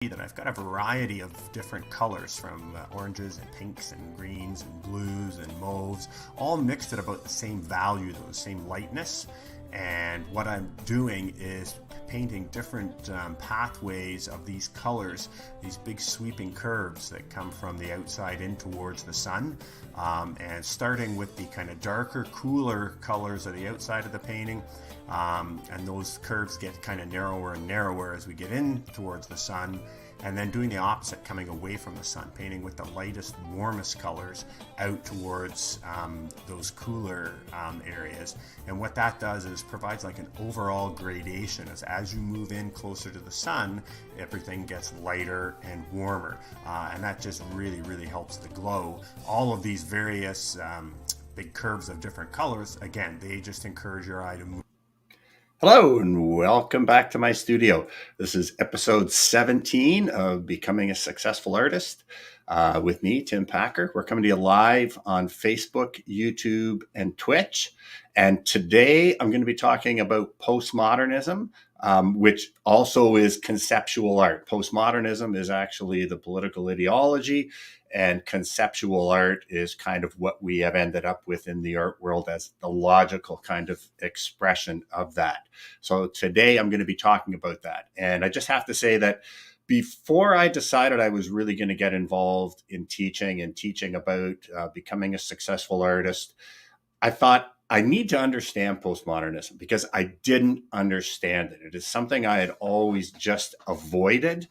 that I've got a variety of different colors from oranges and pinks and greens and blues and mauves, all mixed at about the same value, the same lightness. And what I'm doing is painting different pathways of these colors, these big sweeping curves that come from the outside in towards the sun. And starting with the kind of darker, cooler colors of the outside of the painting. And those curves get kind of narrower and narrower as we get in towards the sun. And then doing the opposite, coming away from the sun, painting with the lightest, warmest colors out towards those cooler areas. And what that does is provides like an overall gradation as you move in closer to the sun, everything gets lighter and warmer. And that just really, really helps the glow. All of these various big curves of different colors, again, they just encourage your eye to move. Hello and welcome back to my studio. This is episode 17 of Becoming a Successful Artist with me, Tim Packer. We're coming to you live on Facebook, YouTube, and Twitch. And today I'm going to be talking about postmodernism, which also is conceptual art. Postmodernism is actually the political ideology, and conceptual art is kind of what we have ended up with in the art world as the logical kind of expression of that. So today I'm going to be talking about that. And I just have to say that before I decided I was really going to get involved in teaching about becoming a successful artist, I thought I need to understand postmodernism because I didn't understand it. It is something I had always just avoided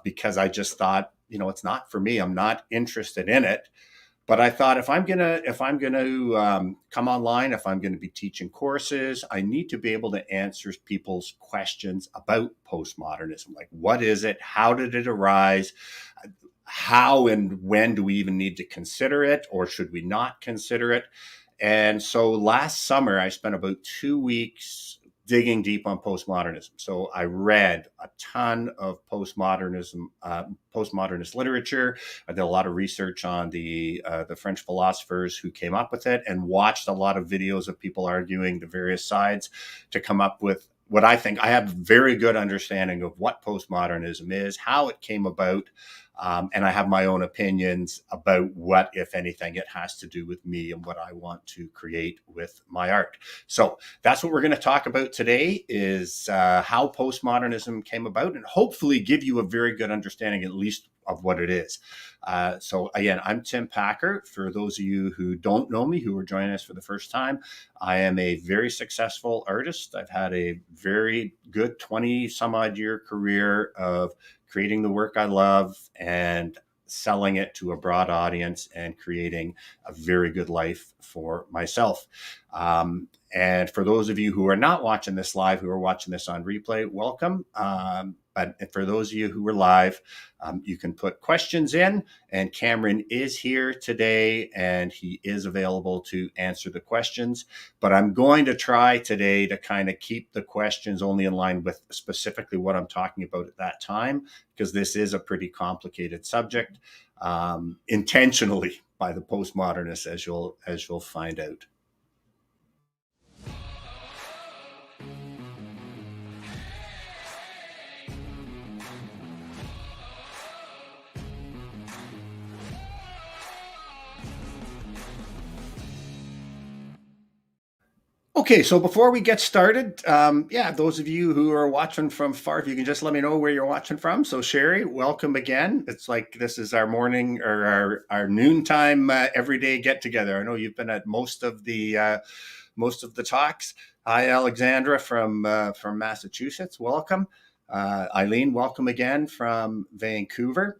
because I just thought, it's not for me. I'm not interested in it. But I thought if I'm gonna come online, if I'm gonna be teaching courses, I need to be able to answer people's questions about postmodernism. Like, what is it? How did it arise? How and when do we even need to consider it, or should we not consider it? And so last summer, I spent about 2 weeks digging deep on postmodernism. So I read a ton of postmodernist literature. I did a lot of research on the French philosophers who came up with it, and watched a lot of videos of people arguing the various sides to come up with what I think I have a very good understanding of what postmodernism is, how it came about. And I have my own opinions about what, if anything, it has to do with me and what I want to create with my art. So that's what we're going to talk about today, is how postmodernism came about, and hopefully give you a very good understanding, at least, of what it is. So again, I'm Tim Packer. For those of you who don't know me, who are joining us for the first time, I am a very successful artist. I've had a very good 20 some odd year career of creating the work I love and selling it to a broad audience and creating a very good life for myself. And for those of you who are not watching this live, who are watching this on replay, welcome. But for those of you who are live, you can put questions in, and Cameron is here today and he is available to answer the questions. But I'm going to try today to kind of keep the questions only in line with specifically what I'm talking about at that time, because this is a pretty complicated subject, intentionally by the postmodernists, as you'll find out. Okay, so before we get started, those of you who are watching from far, if you can just let me know where you're watching from. So Sherry, welcome again. It's like this is our morning or our noontime everyday get together. I know you've been at most of the talks. Hi, Alexandra from Massachusetts. Welcome. Eileen, welcome again from Vancouver.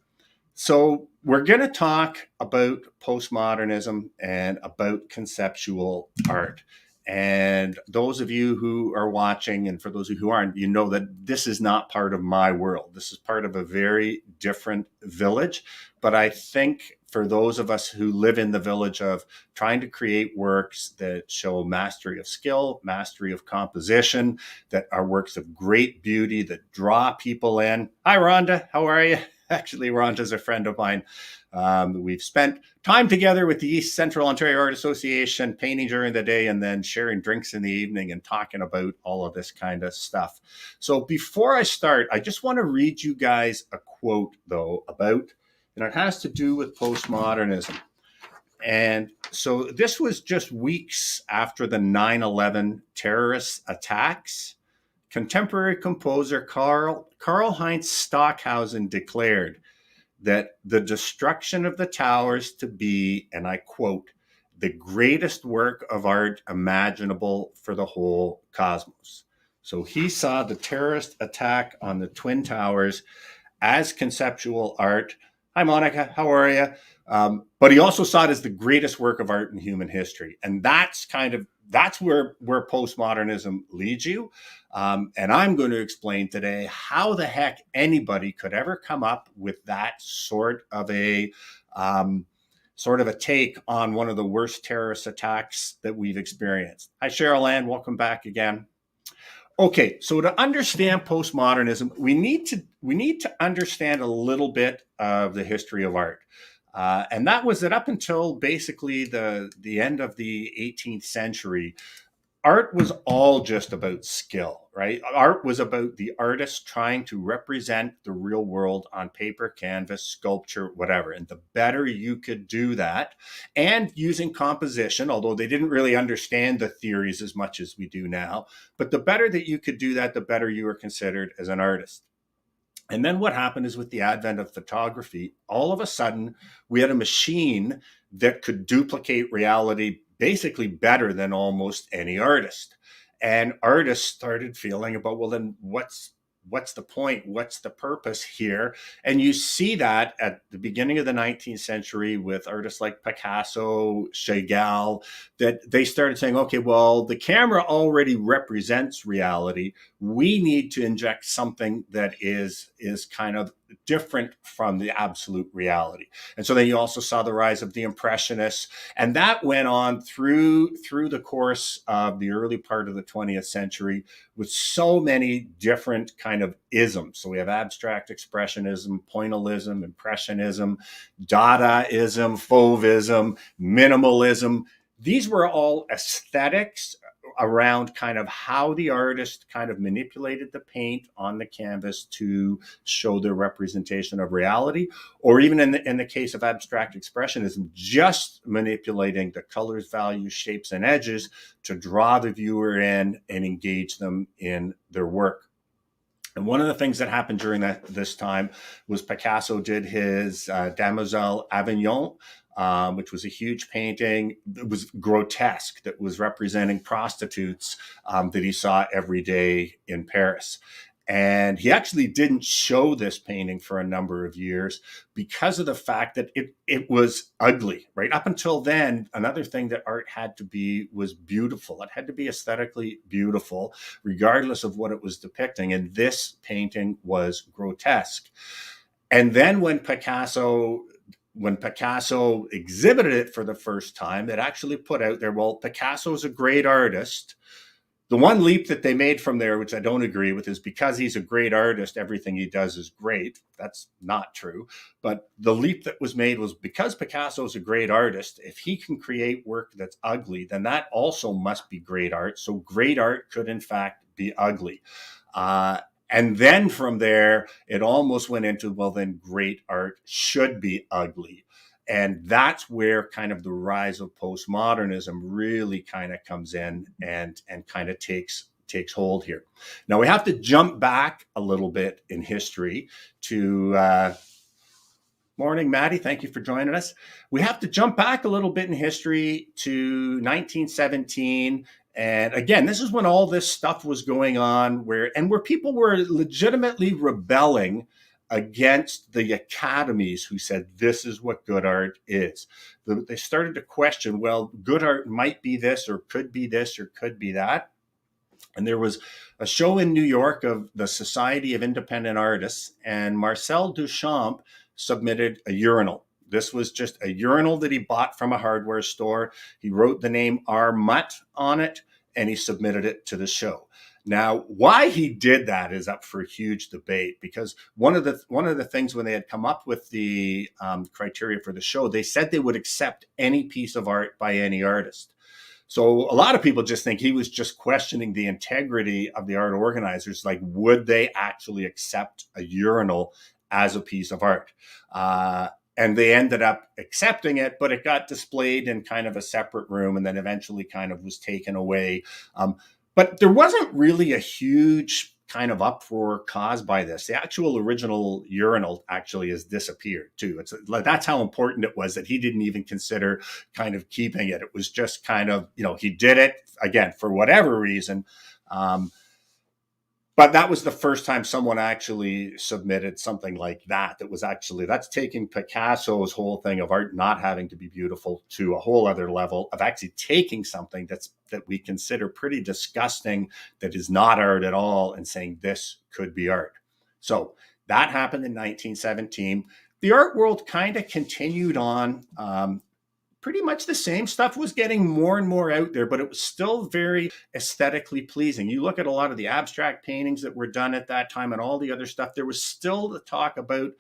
So we're going to talk about postmodernism and about conceptual art. And those of you who are watching, and for those of you who aren't, you know that this is not part of my world. This is part of a very different village. But I think for those of us who live in the village of trying to create works that show mastery of skill, mastery of composition, that are works of great beauty, that draw people in. Hi, Rhonda. How are you? Actually, Rhonda's a friend of mine. We've spent time together with the East Central Ontario Art Association, painting during the day and then sharing drinks in the evening and talking about all of this kind of stuff. So before I start, I just want to read you guys a quote, though, about, and it has to do with postmodernism. And so this was just weeks after the 9/11 terrorist attacks. Contemporary composer Karl-Heinz Stockhausen declared that the destruction of the towers to be, and I quote, the greatest work of art imaginable for the whole cosmos. So he saw the terrorist attack on the Twin Towers as conceptual art. Hi, Monica. How are you? But he also saw it as the greatest work of art in human history. And that's where postmodernism leads you. And I'm going to explain today how the heck anybody could ever come up with that sort of a take on one of the worst terrorist attacks that we've experienced. Hi, Cheryl Ann. Welcome back again. Okay, so to understand postmodernism, we need to understand a little bit of the history of art. And that was that up until basically the end of the 18th century, art was all just about skill, right? Art was about the artist trying to represent the real world on paper, canvas, sculpture, whatever. And the better you could do that, and using composition, although they didn't really understand the theories as much as we do now, but the better that you could do that, the better you were considered as an artist. And then what happened is with the advent of photography, all of a sudden we had a machine that could duplicate reality basically better than almost any artist. And artists started feeling about, well, then what's the point? What's the purpose here? And you see that at the beginning of the 19th century with artists like Picasso, Chagall, that they started saying, okay, well, the camera already represents reality. We need to inject something that is kind of different from the absolute reality. And so then you also saw the rise of the Impressionists, and that went on through the course of the early part of the 20th century with so many different kind of isms. So we have abstract expressionism, pointillism, impressionism, Dadaism, Fauvism, minimalism. These were all aesthetics around kind of how the artist kind of manipulated the paint on the canvas to show their representation of reality, or even in the case of abstract expressionism, just manipulating the colors, values, shapes, and edges to draw the viewer in and engage them in their work. And one of the things that happened during this time was Picasso did his Demoiselle Avignon, which was a huge painting. It was grotesque, that was representing prostitutes that he saw every day in Paris. And he actually didn't show this painting for a number of years because of the fact that it was ugly, right? Up until then, another thing that art had to be was beautiful. It had to be aesthetically beautiful, regardless of what it was depicting. And this painting was grotesque. And then when Picasso exhibited it for the first time, it actually put out there, well, Picasso's a great artist. The one leap that they made from there, which I don't agree with, is because he's a great artist, everything he does is great. That's not true. But the leap that was made was because Picasso's a great artist, if he can create work that's ugly, then that also must be great art. So great art could, in fact, be ugly. And then from there, it almost went into, well, then great art should be ugly. And that's where kind of the rise of postmodernism really kind of comes in and kind of takes hold here. Now we have to jump back a little bit in history to morning, Maddie. Thank you for joining us. We have to jump back a little bit in history to 1917. And again, this is when all this stuff was going on, where people were legitimately rebelling against the academies who said this is what good art is. They started to question, well, good art might be this or could be that. And there was a show in New York of the Society of Independent Artists, and Marcel Duchamp submitted a urinal. This was just a urinal that he bought from a hardware store. He wrote the name R. Mutt on it, and he submitted it to the show. Now, why he did that is up for a huge debate, because one of the things when they had come up with the criteria for the show, they said they would accept any piece of art by any artist. So a lot of people just think he was just questioning the integrity of the art organizers. Like, would they actually accept a urinal as a piece of art? And they ended up accepting it, but it got displayed in kind of a separate room and then eventually kind of was taken away. But there wasn't really a huge kind of uproar caused by this. The actual original urinal actually has disappeared too. It's like, that's how important it was that he didn't even consider kind of keeping it. It was just kind of, he did it again for whatever reason. But that was the first time someone actually submitted something like that. That's taking Picasso's whole thing of art not having to be beautiful to a whole other level of actually taking something that we consider pretty disgusting, that is not art at all, and saying this could be art. So that happened in 1917. The art world kind of continued on. Pretty much the same stuff was getting more and more out there, but it was still very aesthetically pleasing. You look at a lot of the abstract paintings that were done at that time and all the other stuff, there was still the talk about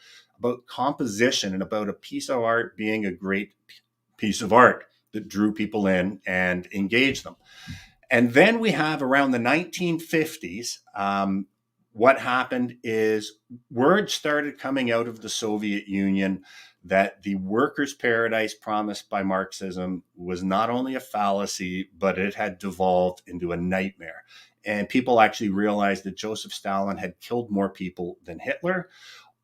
composition and about a piece of art being a great piece of art that drew people in and engaged them. And then we have around the 1950s, what happened is word started coming out of the Soviet Union that the workers' paradise promised by Marxism was not only a fallacy, but it had devolved into a nightmare. And people actually realized that Joseph Stalin had killed more people than Hitler.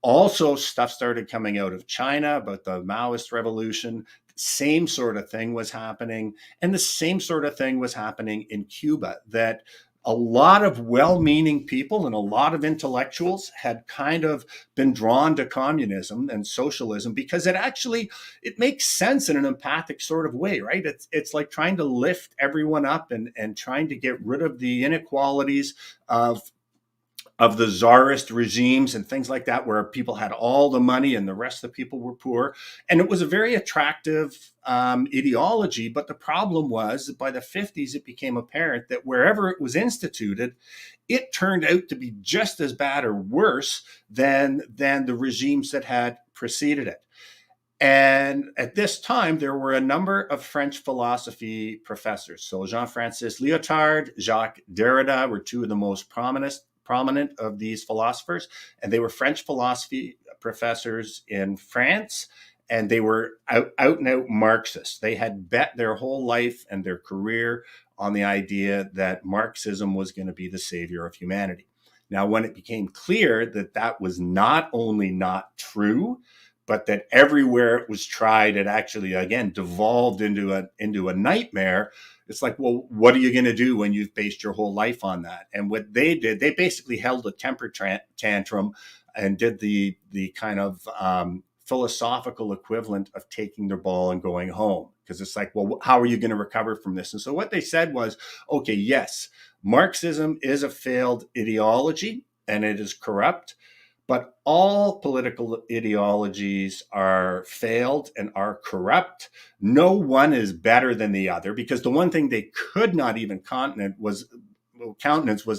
Also, stuff started coming out of China about the Maoist revolution. Same sort of thing was happening. And the same sort of thing was happening in Cuba, that a lot of well-meaning people and a lot of intellectuals had kind of been drawn to communism and socialism because it makes sense in an empathic sort of way, right? It's like trying to lift everyone up and trying to get rid of the inequalities of the czarist regimes and things like that, where people had all the money and the rest of the people were poor. And it was a very attractive ideology. But the problem was that by the 50s, it became apparent that wherever it was instituted, it turned out to be just as bad or worse than the regimes that had preceded it. And at this time, there were a number of French philosophy professors. So Jean-Francis Lyotard, Jacques Derrida were two of the most prominent of these philosophers. And they were French philosophy professors in France. And they were out and out Marxists. They had bet their whole life and their career on the idea that Marxism was going to be the savior of humanity. Now, when it became clear that that was not only not true, but that everywhere it was tried, it actually, again, devolved into a nightmare. It's like, well, what are you going to do when you've based your whole life on that? And what they did, they basically held a temper tantrum and did the kind of philosophical equivalent of taking their ball and going home. Because it's like, well, how are you going to recover from this? And so what they said was, okay, yes, Marxism is a failed ideology and it is corrupt. But all political ideologies are failed and are corrupt. No one is better than the other, because the one thing they could not even countenance was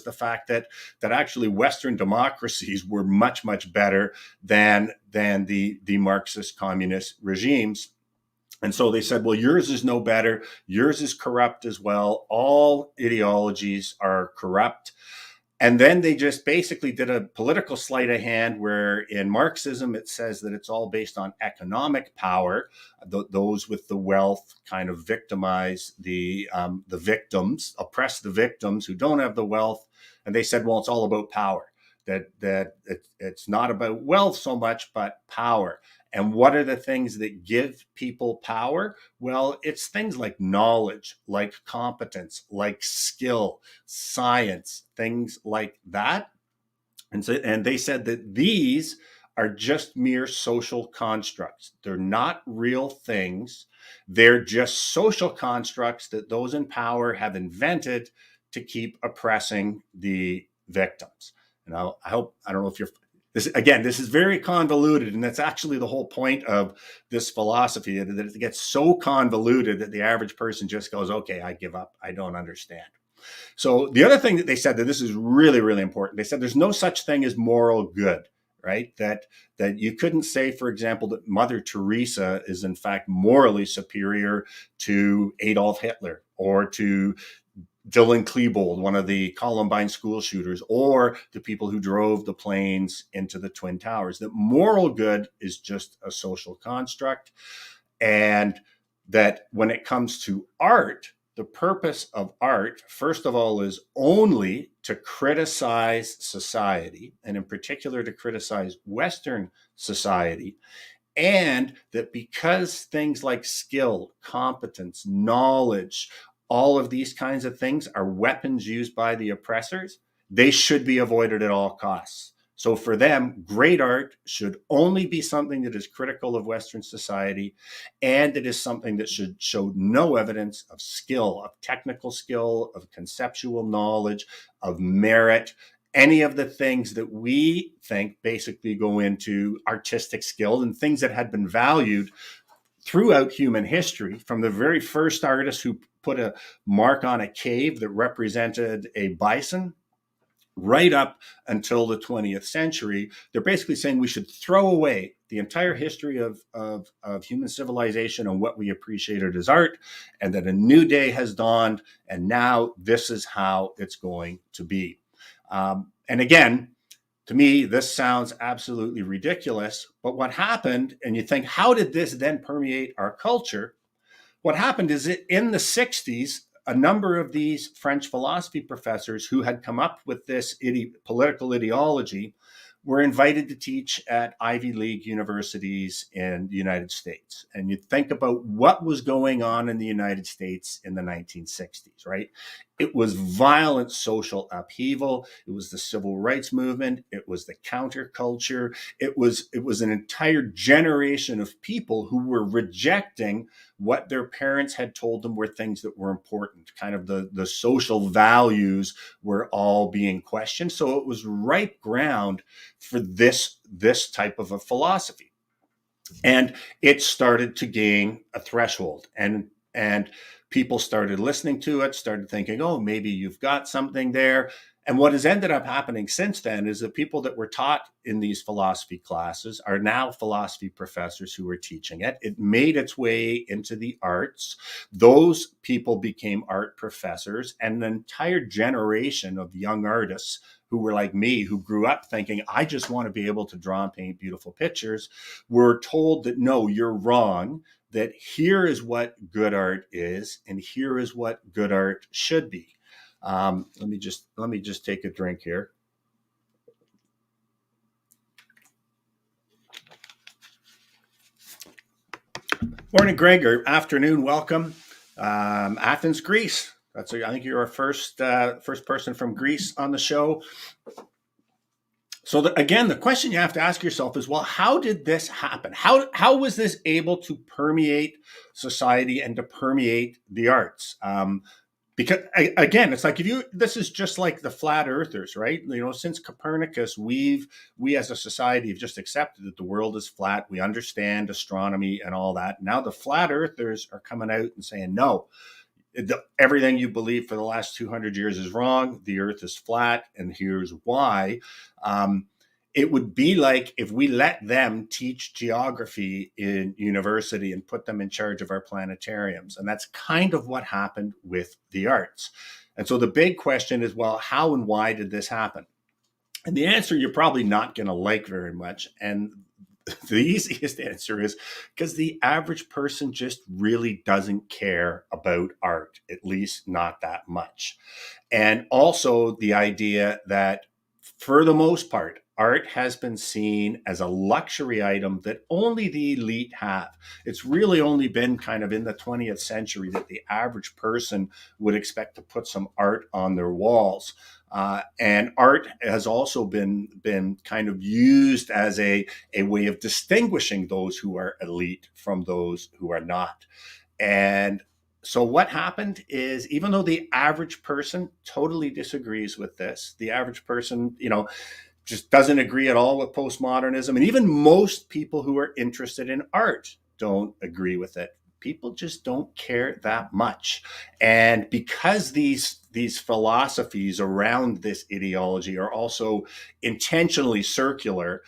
the fact that actually Western democracies were much, much better than the Marxist communist regimes. And so they said, well, yours is no better. Yours is corrupt as well. All ideologies are corrupt. And then they just basically did a political sleight of hand where in Marxism, it says that it's all based on economic power. Those with the wealth kind of victimize the victims, oppress the victims who don't have the wealth. And they said, well, it's all about power, that it's not about wealth so much, but power. And what are the things that give people power? Well, it's things like knowledge, like competence, like skill, science, things like that. And they said that these are just mere social constructs. They're not real things. They're just social constructs that those in power have invented to keep oppressing the victims. And I don't know if you're, this is very convoluted, and that's actually the whole point of this philosophy, that it gets so convoluted that the average person just goes, okay, I give up. I don't understand. So the other thing that they said, that this is really, really important, they said there's no such thing as moral good, right? That you couldn't say, for example, that Mother Teresa is in fact morally superior to Adolf Hitler or to Dylan Klebold, one of the Columbine school shooters, or the people who drove the planes into the Twin Towers. That moral good is just a social construct. And that when it comes to art, the purpose of art, first of all, is only to criticize society, and in particular to criticize Western society. And that because things like skill, competence, knowledge, all of these kinds of things are weapons used by the oppressors, they should be avoided at all costs. So for them, great art should only be something that is critical of Western society, and it is something that should show no evidence of skill, of technical skill, of conceptual knowledge, of merit, any of the things that we think basically go into artistic skill and things that had been valued throughout human history, from the very first artist who put a mark on a cave that represented a bison right up until the 20th century. They're basically saying we should throw away the entire history of human civilization and what we appreciated as art, and that a new day has dawned, and now this is how it's going to be. And again, to me, this sounds absolutely ridiculous. But what happened, and you think, how did this then permeate our culture? What happened is that in the 60s, a number of these French philosophy professors who had come up with this political ideology were invited to teach at Ivy League universities in the United States. And you think about what was going on in the United States in the 1960s, right? It was violent social upheaval. It was the civil rights movement. It was the counterculture. It was an entire generation of people who were rejecting what their parents had told them were things that were important. Kind of the social values were all being questioned. So it was ripe ground for this type of a philosophy. And it started to gain a threshold. And people started listening to it, started thinking, oh, maybe you've got something there. And what has ended up happening since then is that people that were taught in these philosophy classes are now philosophy professors who are teaching it. It made its way into the arts. Those people became art professors, and an entire generation of young artists who were like me, who grew up thinking, I just want to be able to draw and paint beautiful pictures, were told that, no, you're wrong, that here is what good art is, and here is what good art should be. Let me just take a drink here. Morning, Greg, or afternoon. Welcome, Athens, Greece. I think you're our first person from Greece on the show. So again, the question you have to ask yourself is, well, how did this happen? How was this able to permeate society and to permeate the arts? Because again, it's like this is just like the flat earthers, right? Since Copernicus, we as a society have just accepted that the world is flat. We understand astronomy and all that. Now the flat earthers are coming out and saying, no, everything you believe for the last 200 years is wrong. The earth is flat, and here's why. It would be like if we let them teach geography in university and put them in charge of our planetariums. And that's kind of what happened with the arts. And so the big question is, well, how and why did this happen? And the answer you're probably not going to like very much. And the easiest answer is because the average person just really doesn't care about art, at least not that much. And also the idea that, for the most part, art has been seen as a luxury item that only the elite have. It's really only been kind of in the 20th century that the average person would expect to put some art on their walls. And art has also been kind of used as a way of distinguishing those who are elite from those who are not. And so what happened is, even though the average person totally disagrees with this, the average person, just doesn't agree at all with postmodernism, and even most people who are interested in art don't agree with it. people just don't care that much. And because these philosophies around this ideology are also intentionally circular,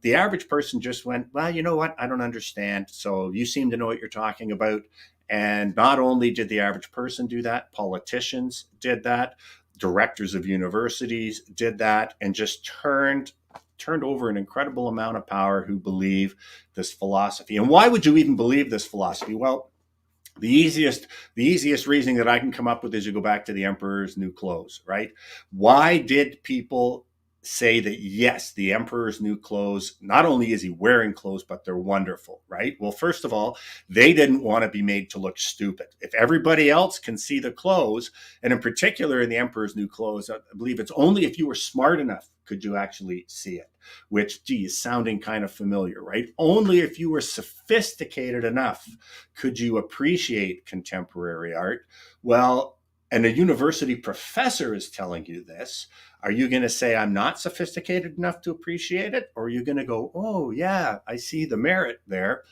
the average person just went, well, you know what? I don't understand. So you seem to know what you're talking about. And not only did the average person do that, politicians did that, directors of universities did that, and just turned over an incredible amount of power who believe this philosophy. And why would you even believe this philosophy? Well, the easiest reasoning that I can come up with is you go back to the emperor's new clothes, right? Why did people say that, yes, the emperor's new clothes, not only is he wearing clothes, but they're wonderful, right? Well, first of all, they didn't want to be made to look stupid. If everybody else can see the clothes, and in particular in the emperor's new clothes, I believe it's only if you were smart enough could you actually see it, which, gee, is sounding kind of familiar, right? Only if you were sophisticated enough could you appreciate contemporary art. Well, and a university professor is telling you this. Are you going to say, I'm not sophisticated enough to appreciate it? Or are you going to go, oh, yeah, I see the merit there?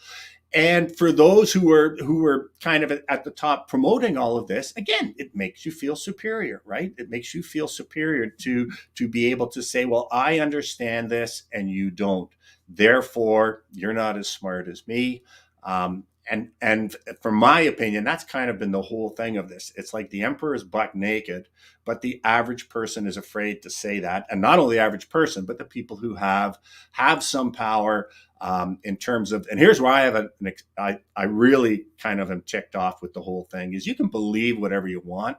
And for those who were kind of at the top promoting all of this, again, it makes you feel superior, right? It makes you feel superior to be able to say, well, I understand this and you don't. Therefore, you're not as smart as me. And from my opinion, that's kind of been the whole thing of this. It's like the emperor is buck naked, but the average person is afraid to say that. And not only the average person, but the people who have some power, in terms of, and here's where I have I really kind of am ticked off with the whole thing, is you can believe whatever you want,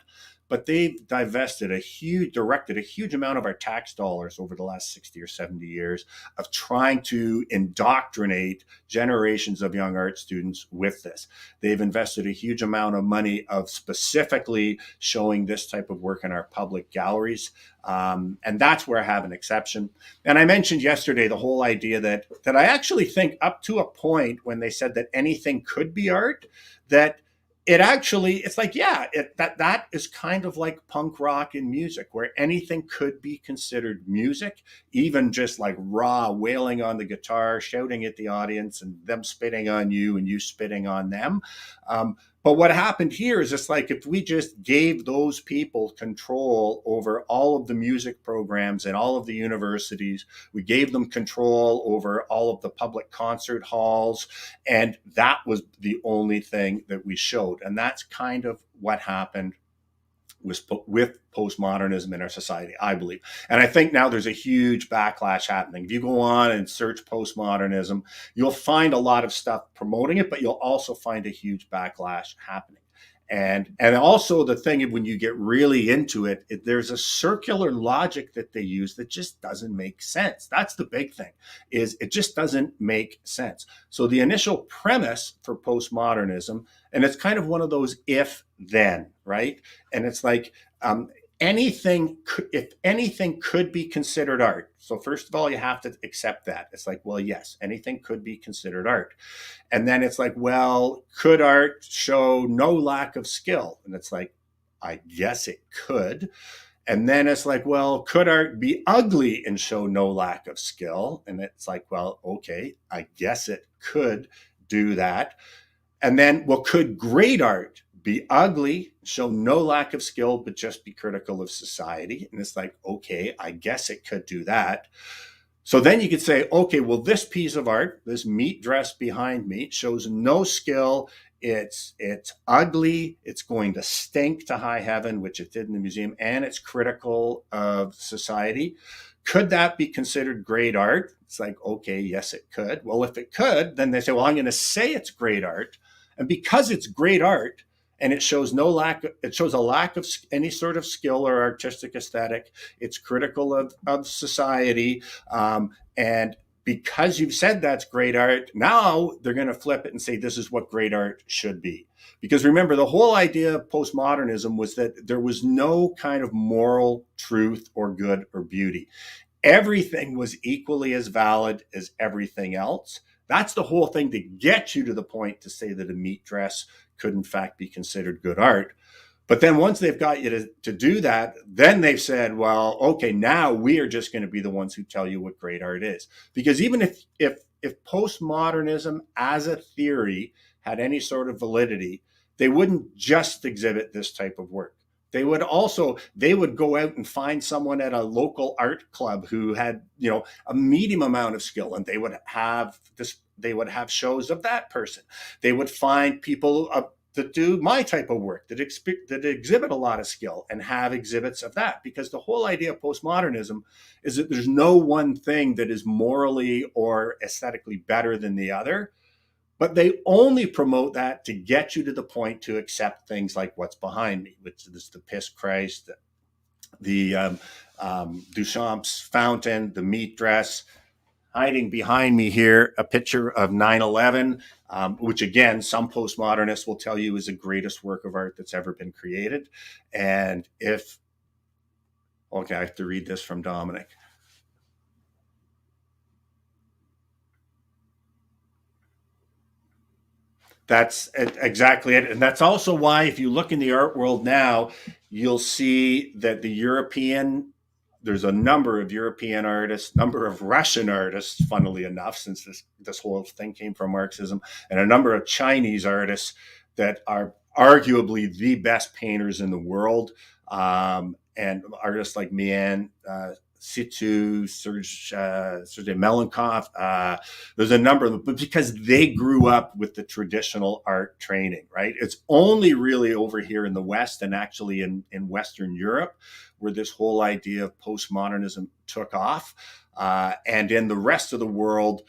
but they've directed a huge amount of our tax dollars over the last 60 or 70 years of trying to indoctrinate generations of young art students with this. They've invested a huge amount of money of specifically showing this type of work in our public galleries. And that's where I have an exception. And I mentioned yesterday the whole idea that I actually think up to a point when they said that anything could be art, that it's like, yeah, that is kind of like punk rock in music, where anything could be considered music, even just like raw wailing on the guitar, shouting at the audience, and them spitting on you and you spitting on them. But what happened here is, it's like if we just gave those people control over all of the music programs and all of the universities, we gave them control over all of the public concert halls, and that was the only thing that we showed. And that's kind of what happened with postmodernism in our society, I believe. And I think now there's a huge backlash happening. If you go on and search postmodernism, you'll find a lot of stuff promoting it, but you'll also find a huge backlash happening. And also the thing, when you get really into it, there's a circular logic that they use that just doesn't make sense. That's the big thing, is it just doesn't make sense. So the initial premise for postmodernism, and it's kind of one of those if then, right? And it's like, if anything could be considered art. So first of all, you have to accept that. It's like, well, yes, anything could be considered art. And then it's like, well, could art show no lack of skill? And it's like, I guess it could. And then it's like, well, could art be ugly and show no lack of skill? And it's like, well, okay, I guess it could do that. And then, well, could great art be ugly, show no lack of skill, but just be critical of society? And it's like, okay, I guess it could do that. So then you could say, okay, well, this piece of art, this meat dress behind me, shows no skill. It's ugly. It's going to stink to high heaven, which it did in the museum, and it's critical of society. Could that be considered great art? It's like, okay, yes, it could. Well, if it could, then they say, well, I'm going to say it's great art. And because it's great art, and it shows a lack of any sort of skill or artistic aesthetic, it's critical of society. And because you've said that's great art, now they're going to flip it and say this is what great art should be. Because remember, the whole idea of postmodernism was that there was no kind of moral truth or good or beauty. Everything was equally as valid as everything else. That's the whole thing to get you to the point to say that a meat dress could in fact be considered good art. But then once they've got you to do that, then they've said, well, okay, now we are just going to be the ones who tell you what great art is. Because even if postmodernism as a theory had any sort of validity, they wouldn't just exhibit this type of work. They would go out and find someone at a local art club who had, a medium amount of skill, and they would have shows of that person. They would find people that do my type of work, that exhibit a lot of skill, and have exhibits of that. Because the whole idea of postmodernism is that there's no one thing that is morally or aesthetically better than the other, but they only promote that to get you to the point to accept things like what's behind me, which is the Piss Christ, the Duchamp's fountain, the meat dress. Hiding behind me here, a picture of 9/11, which again, some postmodernists will tell you is the greatest work of art that's ever been created. And I have to read this from Dominic. That's exactly it. And that's also why, if you look in the art world now, you'll see that there's a number of European artists, number of Russian artists, funnily enough, since this whole thing came from Marxism, and a number of Chinese artists that are arguably the best painters in the world. And artists like Mian Situ, Sergei Melenkov. There's a number of them, but because they grew up with the traditional art training, right? It's only really over here in the West, and actually in Western Europe, where this whole idea of postmodernism took off. And in the rest of the world,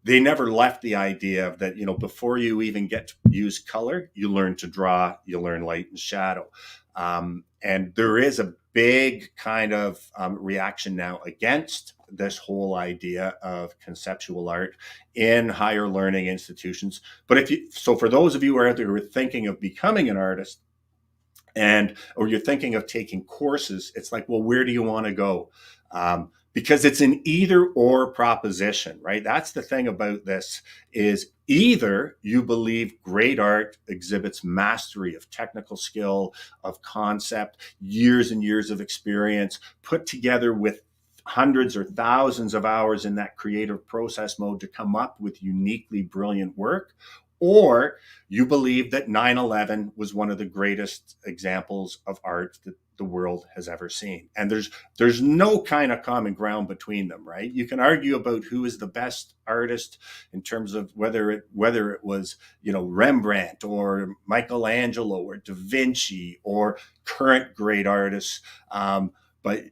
they never left the idea of that, before you even get to use color, you learn to draw, you learn light and shadow. And there is a big kind of reaction now against this whole idea of conceptual art in higher learning institutions. But for those of you who are thinking of becoming an artist, or you're thinking of taking courses, it's like, well, where do you want to go? Because it's an either or proposition, right? That's the thing about this, is either you believe great art exhibits mastery of technical skill, of concept, years and years of experience, put together with hundreds or thousands of hours in that creative process mode to come up with uniquely brilliant work, or you believe that 9/11 was one of the greatest examples of art that the world has ever seen. And there's no kind of common ground between them, right? You can argue about who is the best artist in terms of whether it was, Rembrandt or Michelangelo or Da Vinci or current great artists. But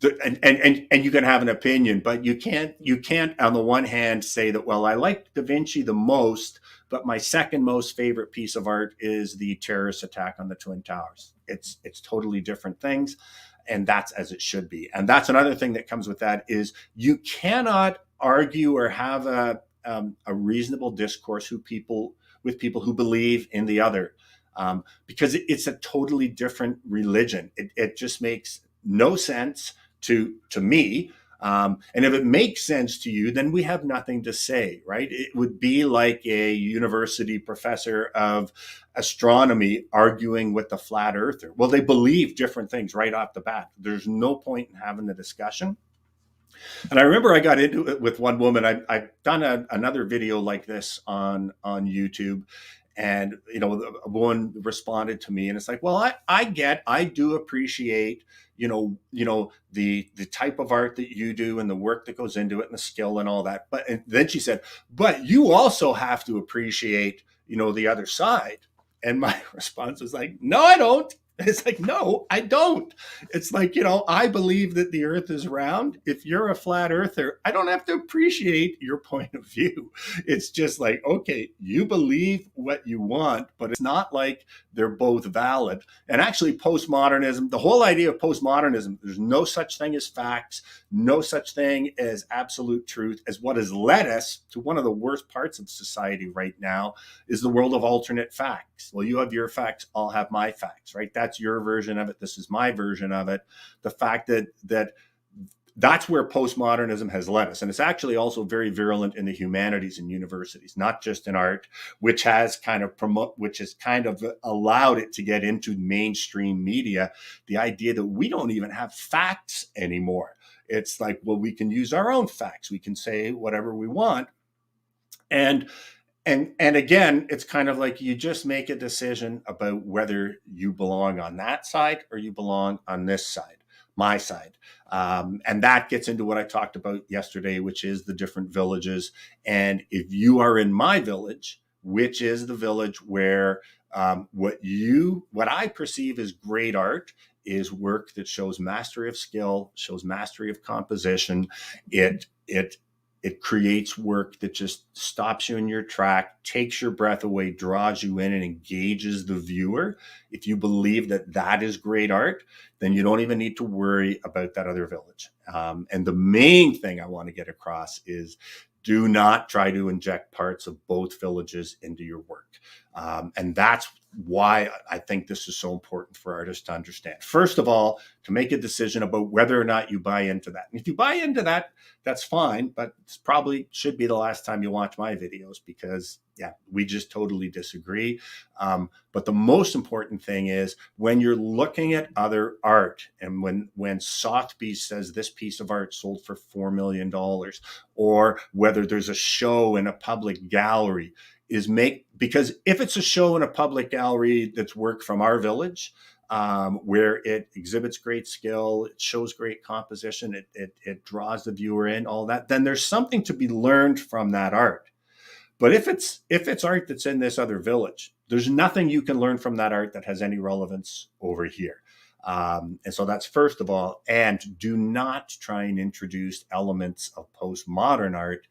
you can have an opinion, but you can't on the one hand say that, well, I like Da Vinci the most, but my second most favorite piece of art is the terrorist attack on the Twin Towers. It's totally different things, and that's as it should be. And that's another thing that comes with that, is you cannot argue or have a reasonable discourse with people who believe in the other, because it's a totally different religion. It just makes no sense to me. And if it makes sense to you, then we have nothing to say, right? It would be like a university professor of astronomy arguing with a flat earther. Well, they believe different things right off the bat. There's no point in having the discussion. And I remember I got into it with one woman. I've done another video like this on YouTube. And, a woman responded to me, and it's like, well, I do appreciate, the type of art that you do and the work that goes into it and the skill and all that. And then she said, but you also have to appreciate, the other side. And my response was like, no, I don't. It's like, no, I don't. It's like, I believe that the earth is round. If you're a flat earther, I don't have to appreciate your point of view. It's just like, okay, you believe what you want, but it's not like they're both valid. And actually, postmodernism, the whole idea of postmodernism, there's no such thing as facts, no such thing as absolute truth. As what has led us to one of the worst parts of society right now is the world of alternate facts. Well, you have your facts, I'll have my facts, right? That's your version of it. This is my version of it. The fact that's where postmodernism has led us. And it's actually also very virulent in the humanities and universities, not just in art, which has kind of allowed it to get into mainstream media. The idea that we don't even have facts anymore. It's like, well, we can use our own facts. We can say whatever we want. And And again, it's kind of like you just make a decision about whether you belong on that side or you belong on this side, my side. And that gets into what I talked about yesterday, which is the different villages. And if you are in my village, which is the village where what I perceive as great art is work that shows mastery of skill, shows mastery of composition. It creates work that just stops you in your track, takes your breath away, draws you in, and engages the viewer. If you believe that that is great art, then you don't even need to worry about that other village. And the main thing I want to get across is do not try to inject parts of both villages into your work. And that's why I think this is so important for artists to understand. First of all, to make a decision about whether or not you buy into that. And if you buy into that, that's fine, but it's probably should be the last time you watch my videos because, yeah, we just totally disagree. But the most important thing is when you're looking at other art and when Sotheby's says this piece of art sold for $4 million, or whether there's a show in a public gallery, because if it's a show in a public gallery that's work from our village, where it exhibits great skill, it shows great composition, it draws the viewer in, all that, then there's something to be learned from that art. But if it's art that's in this other village, there's nothing you can learn from that art that has any relevance over here. And so that's first of all, and do not try and introduce elements of postmodern art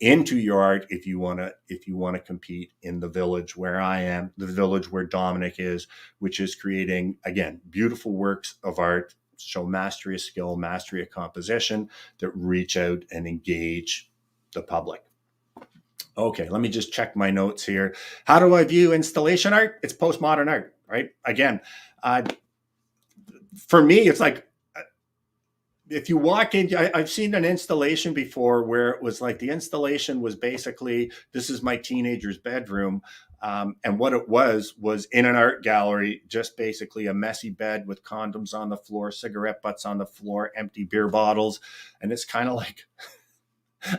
into your art if you want to compete in the village where I am, the village where Dominic is, which is creating, again, beautiful works of art, show mastery of skill, mastery of composition that reach out and engage the public. Okay, let me just check my notes here. How do I view installation art? It's postmodern art, right? Again, for me, it's like if you walk in, I've seen an installation before where it was like the installation was basically, this is my teenager's bedroom. And what it was in an art gallery, just basically a messy bed with condoms on the floor, cigarette butts on the floor, empty beer bottles. And it's kind of like,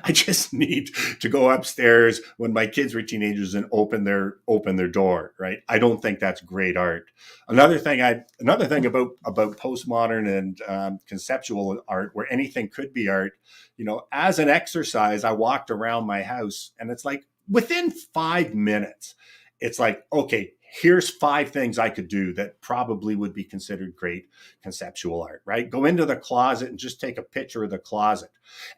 I just need to go upstairs when my kids were teenagers and open their door, right? I don't think that's great art. Another thing about postmodern and conceptual art, where anything could be art, as an exercise, I walked around my house, and it's like within 5 minutes, it's like, okay, here's 5 things I could do that probably would be considered great conceptual art, right? Go into the closet and just take a picture of the closet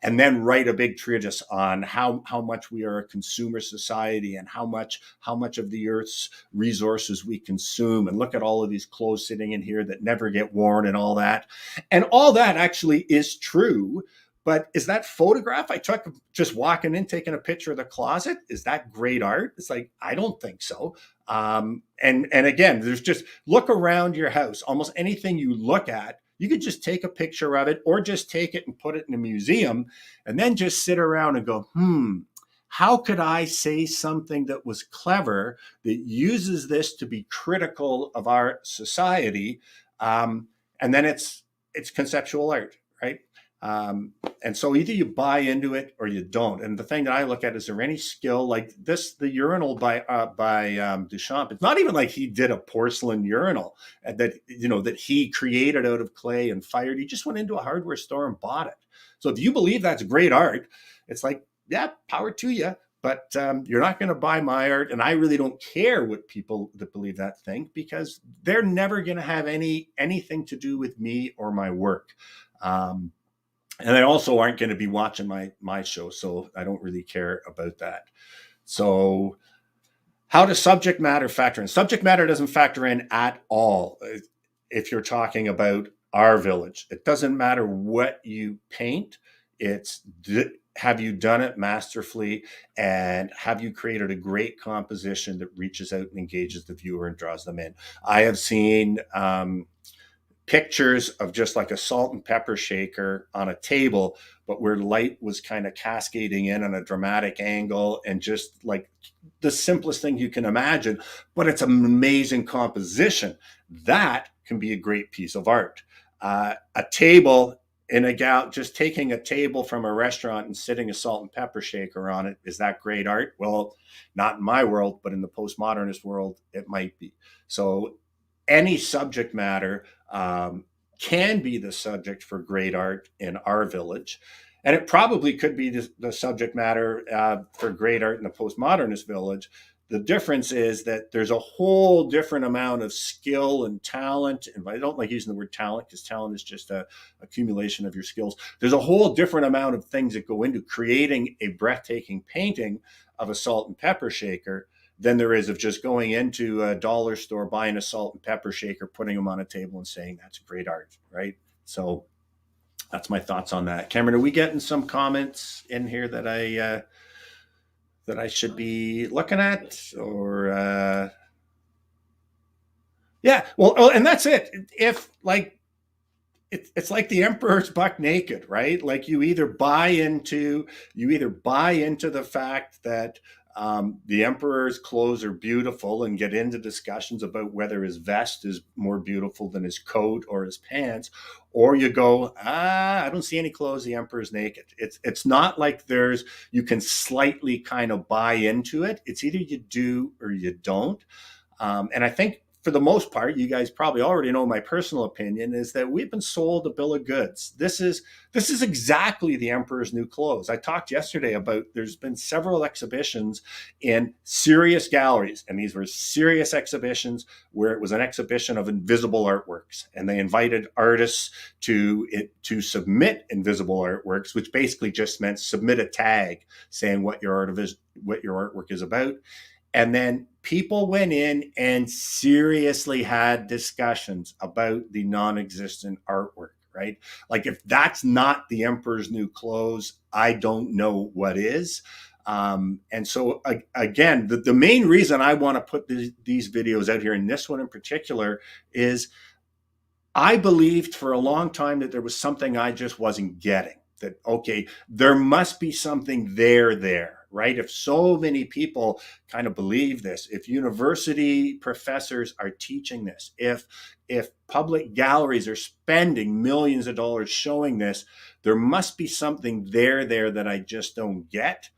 and then write a big treatise on how much we are a consumer society and how much of the earth's resources we consume, and look at all of these clothes sitting in here that never get worn and all that. And all that actually is true. But is that photograph I took just walking in, taking a picture of the closet, is that great art? It's like, I don't think so. And again, there's just look around your house. Almost anything you look at, you could just take a picture of it or just take it and put it in a museum and then just sit around and go, how could I say something that was clever that uses this to be critical of our society? And then it's conceptual art, right? And so either you buy into it or you don't. And the thing that I look at is there any skill like this? The urinal by Duchamp. It's not even like he did a porcelain urinal that he created out of clay and fired. He just went into a hardware store and bought it. So if you believe that's great art, it's like, yeah, power to you. But you're not going to buy my art, and I really don't care what people that believe that think, because they're never going to have anything to do with me or my work. And they also aren't going to be watching my show, so I don't really care about that. So how does subject matter factor in? Subject matter doesn't factor in at all if you're talking about our village. It doesn't matter what you paint. It's have you done it masterfully, and have you created a great composition that reaches out and engages the viewer and draws them in? I have seen pictures of just like a salt and pepper shaker on a table, but where light was kind of cascading in on a dramatic angle, and just like the simplest thing you can imagine, but it's an amazing composition. That can be a great piece of art. A table in a gal just taking a table from a restaurant and sitting a salt and pepper shaker on it, is that great art? Well, not in my world, but in the postmodernist world, it might be. So any subject matter can be the subject for great art in our village. And it probably could be the subject matter for great art in the postmodernist village. The difference is that there's a whole different amount of skill and talent. And I don't like using the word talent because talent is just a accumulation of your skills. There's a whole different amount of things that go into creating a breathtaking painting of a salt and pepper shaker than there is of just going into a dollar store, buying a salt and pepper shaker, putting them on a table and saying that's great art, right? So that's my thoughts on that. Cameron, are we getting some comments in here that I should be looking at, or yeah, well, and that's it. If like it's like the emperor's buck naked, right? Like you either buy into the fact that the emperor's clothes are beautiful and get into discussions about whether his vest is more beautiful than his coat or his pants, or you go, I don't see any clothes. The emperor's naked. It's not like you can slightly kind of buy into it. It's either you do or you don't. And I think for the most part, you guys probably already know my personal opinion is that we've been sold a bill of goods. This is exactly the emperor's new clothes. I talked yesterday about there's been several exhibitions in serious galleries, and these were serious exhibitions where it was an exhibition of invisible artworks, and they invited artists to submit invisible artworks, which basically just meant submit a tag saying what your artwork is about. And then people went in and seriously had discussions about the non-existent artwork, right? Like if that's not the emperor's new clothes, I don't know what is. And so again, the main reason I want to put these videos out here, and this one in particular, is I believed for a long time that there was something I just wasn't getting. That, okay, there must be something there, right? If so many people kind of believe this, if university professors are teaching this, if public galleries are spending millions of dollars showing this, there must be something there that I just don't get.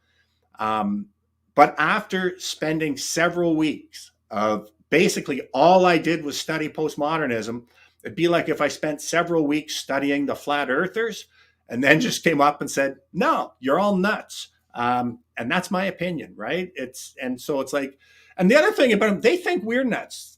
But after spending several weeks of basically all I did was study postmodernism, it'd be like if I spent several weeks studying the flat earthers and then just came up and said, no, you're all nuts. And that's my opinion, right? So it's like, and the other thing about them, they think we're nuts.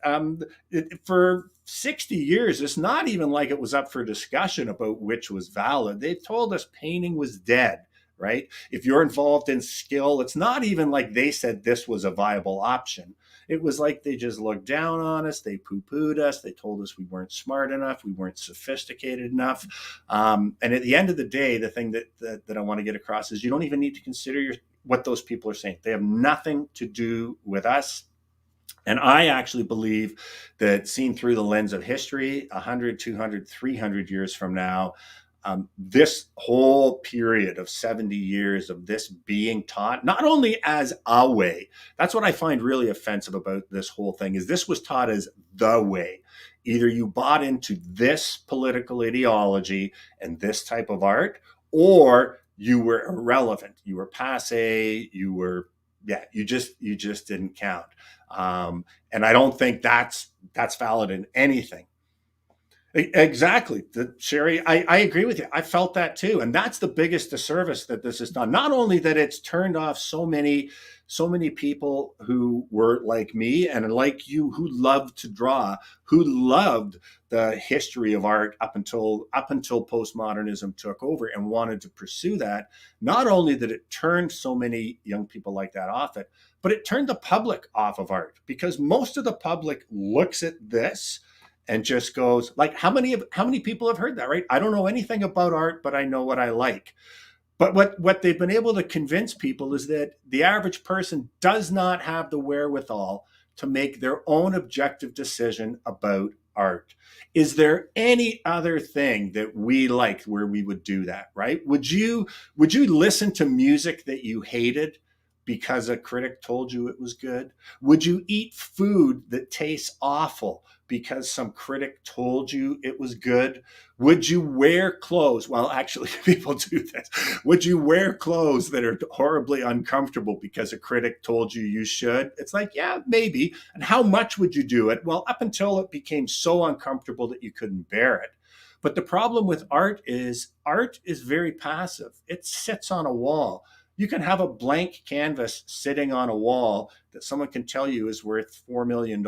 For 60 years, it's not even like it was up for discussion about which was valid. They told us painting was dead, right? If you're involved in skill, it's not even like they said this was a viable option. It was like they just looked down on us. They poo-pooed us. They told us we weren't smart enough. We weren't sophisticated enough. And at the end of the day, the thing that I want to get across is you don't even need to consider what those people are saying. They have nothing to do with us. And I actually believe that seen through the lens of history, 100, 200, 300 years from now, this whole period of 70 years of this being taught, not only as a way, that's what I find really offensive about this whole thing, is this was taught as the way. Either you bought into this political ideology and this type of art, or you were irrelevant. You were passé. You just didn't count. And I don't think that's valid in anything. Exactly. Sherry, I agree with you. I felt that too. And that's the biggest disservice that this has done. Not only that it's turned off so many people who were like me and like you, who loved to draw, who loved the history of art up until postmodernism took over and wanted to pursue that. Not only that it turned so many young people like that off it, but it turned the public off of art, because most of the public looks at this and just goes like, how many people have heard that, right? I don't know anything about art, but I know what I like. But what they've been able to convince people is that the average person does not have the wherewithal to make their own objective decision about art. Is there any other thing that we liked where we would do that, right? Would you listen to music that you hated because a critic told you it was good? Would you eat food that tastes awful because some critic told you it was good? Would you wear clothes? Well, actually, people do this. Would you wear clothes that are horribly uncomfortable because a critic told you you should? It's like, yeah, maybe. And how much would you do it? Well, up until it became so uncomfortable that you couldn't bear it. But the problem with art is very passive. It sits on a wall. You can have a blank canvas sitting on a wall that someone can tell you is worth $4 million,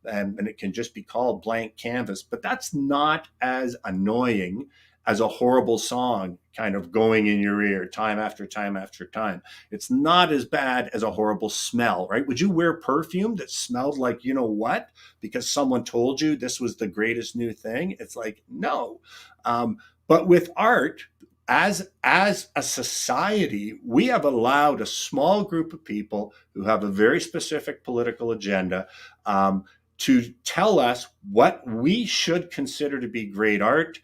and it can just be called blank canvas. But that's not as annoying as a horrible song kind of going in your ear time after time after time. It's not as bad as a horrible smell, right? Would you wear perfume that smelled like, you know what, because someone told you this was the greatest new thing? It's like, no. But with art, as a society, we have allowed a small group of people who have a very specific political agenda to tell us what we should consider to be great art,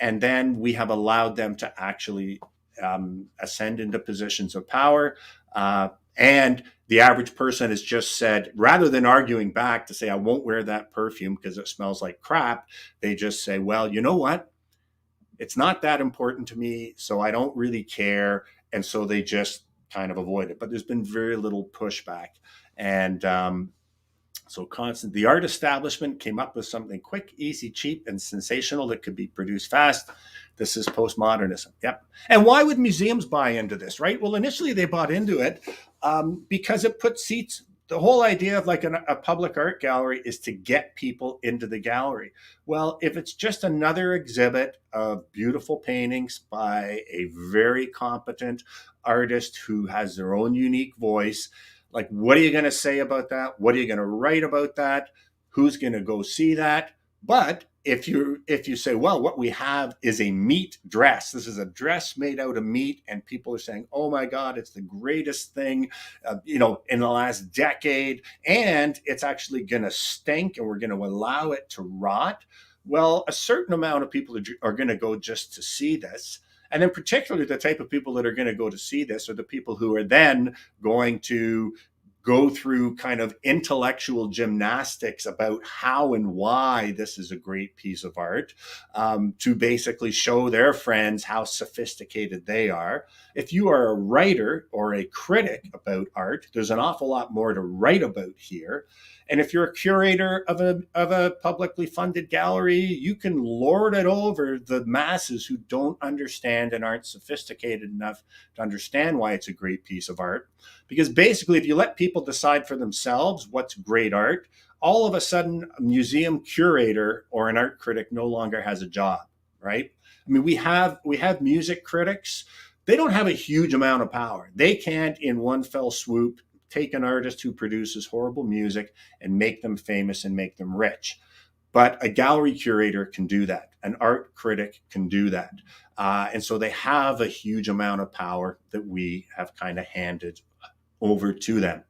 and then we have allowed them to actually ascend into positions of power. And the average person has just said, rather than arguing back to say, I won't wear that perfume because it smells like crap, they just say, well, you know what? It's not that important to me, so I don't really care. And so they just kind of avoid it. But there's been very little pushback. And the art establishment came up with something quick, easy, cheap, and sensational that could be produced fast. This is postmodernism. Yep. And why would museums buy into this, right? Well, initially they bought into it because it put seats. The whole idea of like a public art gallery is to get people into the gallery. Well, if it's just another exhibit of beautiful paintings by a very competent artist who has their own unique voice, like, what are you going to say about that? What are you going to write about that? Who's going to go see that? But if you say, well, what we have is a meat dress. This is a dress made out of meat, and people are saying, oh my God, it's the greatest thing, in the last decade, and it's actually going to stink, and we're going to allow it to rot. Well, a certain amount of people are going to go just to see this. And in particular, the type of people that are going to go to see this are the people who are then going to go through kind of intellectual gymnastics about how and why this is a great piece of art, to basically show their friends how sophisticated they are. If you are a writer or a critic about art, there's an awful lot more to write about here. And if you're a curator of a publicly funded gallery, you can lord it over the masses who don't understand and aren't sophisticated enough to understand why it's a great piece of art. Because basically, if you let people decide for themselves what's great art, all of a sudden a museum curator or an art critic no longer has a job, right? I mean, we have music critics. They don't have a huge amount of power. They can't, in one fell swoop, take an artist who produces horrible music and make them famous and make them rich. But a gallery curator can do that. An art critic can do that. And so they have a huge amount of power that we have kind of handed over to them.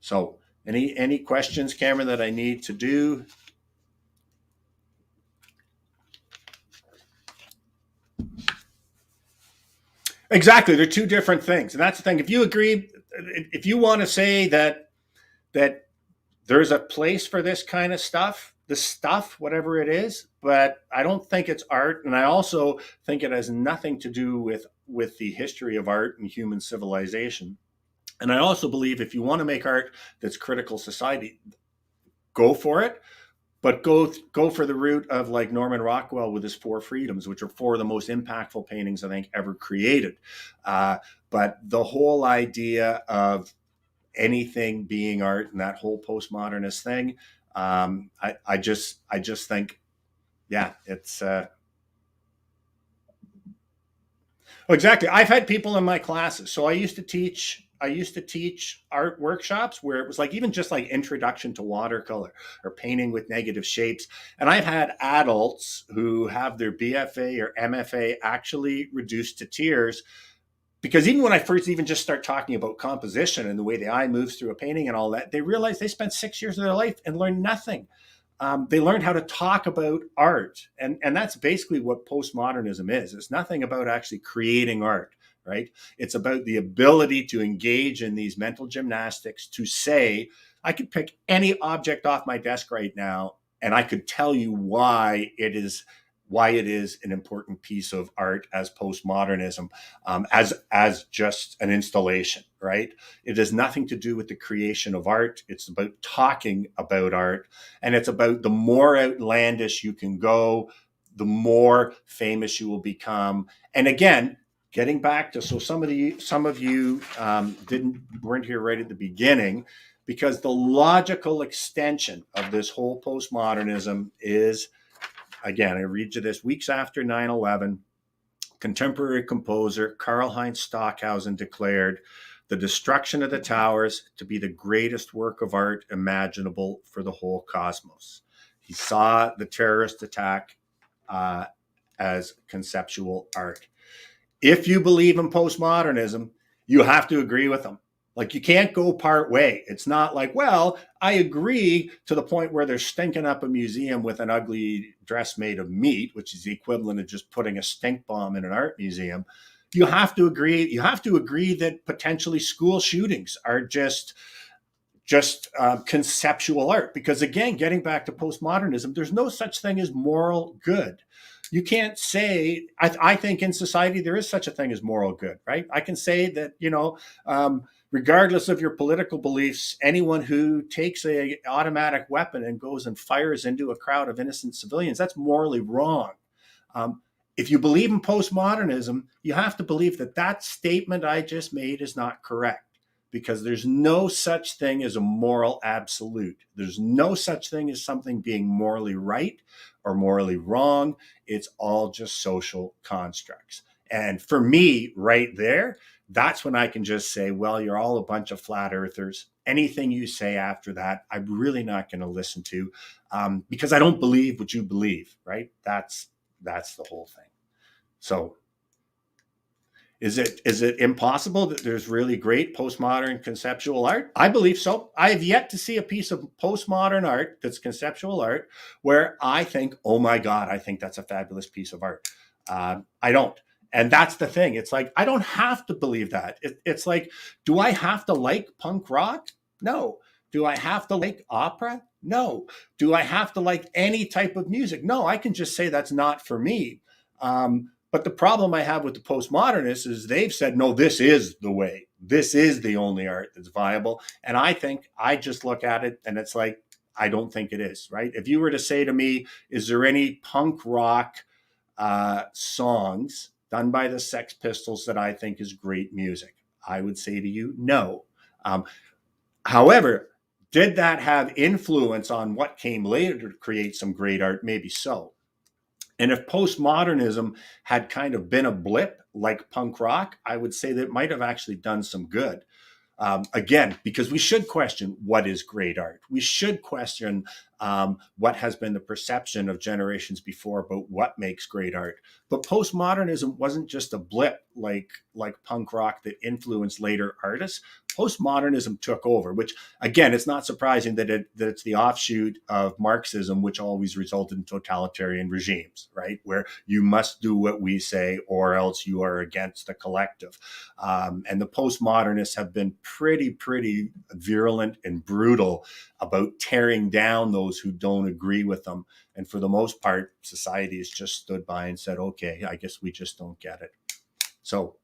So any questions, Cameron, that I need to do? Exactly. They're two different things. And that's the thing. If you agree, if you want to say that there's a place for this kind of stuff, the stuff, whatever it is, but I don't think it's art. And I also think it has nothing to do with the history of art and human civilization. And I also believe if you want to make art that's critical society, go for it. But go for the route of like Norman Rockwell with his Four Freedoms, which are four of the most impactful paintings I think ever created. But the whole idea of anything being art and that whole postmodernist thing, I just think, yeah, it's exactly. I've had people in my classes. So I used to teach art workshops where it was like even just like introduction to watercolor or painting with negative shapes. And I've had adults who have their BFA or MFA actually reduced to tears, because even when I first even just start talking about composition and the way the eye moves through a painting and all that, they realize they spent 6 years of their life and learned nothing. They learned how to talk about art. And that's basically what postmodernism is. It's nothing about actually creating art. right? It's about the ability to engage in these mental gymnastics to say, I could pick any object off my desk right now, and I could tell you why it is an important piece of art as postmodernism, as just an installation, right? It has nothing to do with the creation of art. It's about talking about art, and it's about the more outlandish you can go, the more famous you will become. And again, getting back to, so some of you weren't here right at the beginning, because the logical extension of this whole postmodernism is, again, I read you this: weeks after 9/11, contemporary composer Karl-Heinz Stockhausen declared the destruction of the towers to be the greatest work of art imaginable for the whole cosmos. He saw the terrorist attack as conceptual art. If you believe in postmodernism, you have to agree with them. Like, you can't go part way. It's not like, well, I agree to the point where they're stinking up a museum with an ugly dress made of meat, which is the equivalent of just putting a stink bomb in an art museum. You have to agree. You have to agree that potentially school shootings are just conceptual art. Because again, getting back to postmodernism, there's no such thing as moral good. You can't say, I think in society there is such a thing as moral good, right? I can say that, regardless of your political beliefs, anyone who takes an automatic weapon and goes and fires into a crowd of innocent civilians, that's morally wrong. If you believe in postmodernism, you have to believe that that statement I just made is not correct, because there's no such thing as a moral absolute. There's no such thing as something being morally right or morally wrong. It's all just social constructs. And for me, right there, that's when I can just say, well, you're all a bunch of flat earthers. Anything you say after that, I'm really not going to listen to, because I don't believe what you believe, right? That's the whole thing. So is it impossible that there's really great postmodern conceptual art? I believe so. I have yet to see a piece of postmodern art that's conceptual art where I think, oh my God, I think that's a fabulous piece of art. I don't. And that's the thing. It's like, I don't have to believe that. It's like, do I have to like punk rock? No. Do I have to like opera? No. Do I have to like any type of music? No, I can just say that's not for me. But the problem I have with the postmodernists is they've said, no, this is the way. This is the only art that's viable. And I think I just look at it and it's like, I don't think it is, right? If you were to say to me, is there any punk rock songs done by the Sex Pistols that I think is great music? I would say to you, no. However, did that have influence on what came later to create some great art? Maybe so. And if postmodernism had kind of been a blip like punk rock, I would say that it might have actually done some good. Again, because we should question what is great art. We should question what has been the perception of generations before about what makes great art. But postmodernism wasn't just a blip like punk rock that influenced later artists. Postmodernism took over, which, again, it's not surprising that it's the offshoot of Marxism, which always resulted in totalitarian regimes, right? Where you must do what we say or else you are against the collective. And the postmodernists have been pretty virulent and brutal about tearing down those who don't agree with them. And for the most part, society has just stood by and said, okay, I guess we just don't get it. So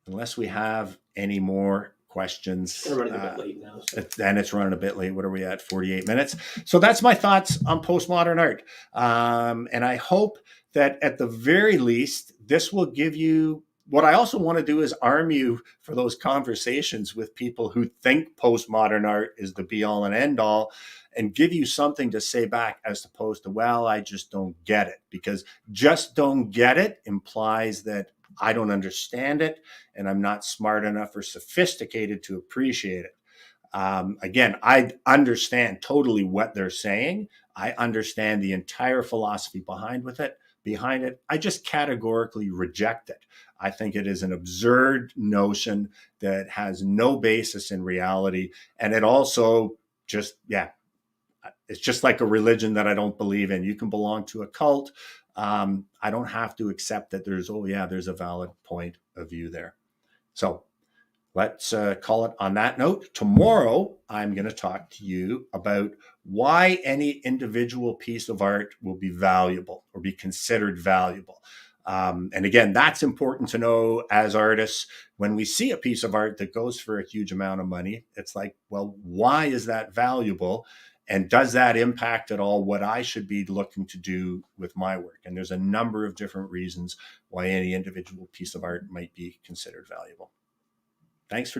unless we have any more questions, It's running a bit late now. then it's running a bit late. What are we at? 48 minutes. So that's my thoughts on postmodern art. And I hope that at the very least, this will give you, what I also want to do is arm you for those conversations with people who think postmodern art is the be all and end all, and give you something to say back as opposed to, well, I just don't get it. Because just don't get it implies that I don't understand it and I'm not smart enough or sophisticated to appreciate it. Again, I understand totally what they're saying. I understand the entire philosophy behind it. I just categorically reject it. I think it is an absurd notion that has no basis in reality. And it also just, it's just like a religion that I don't believe in. You can belong to a cult. I don't have to accept that there's a valid point of view there. So let's call it on that note. Tomorrow, I'm going to talk to you about why any individual piece of art will be valuable or be considered valuable. And again, that's important to know as artists. When we see a piece of art that goes for a huge amount of money, it's like, well, why is that valuable? And does that impact at all what I should be looking to do with my work? And there's a number of different reasons why any individual piece of art might be considered valuable. Thanks for joining.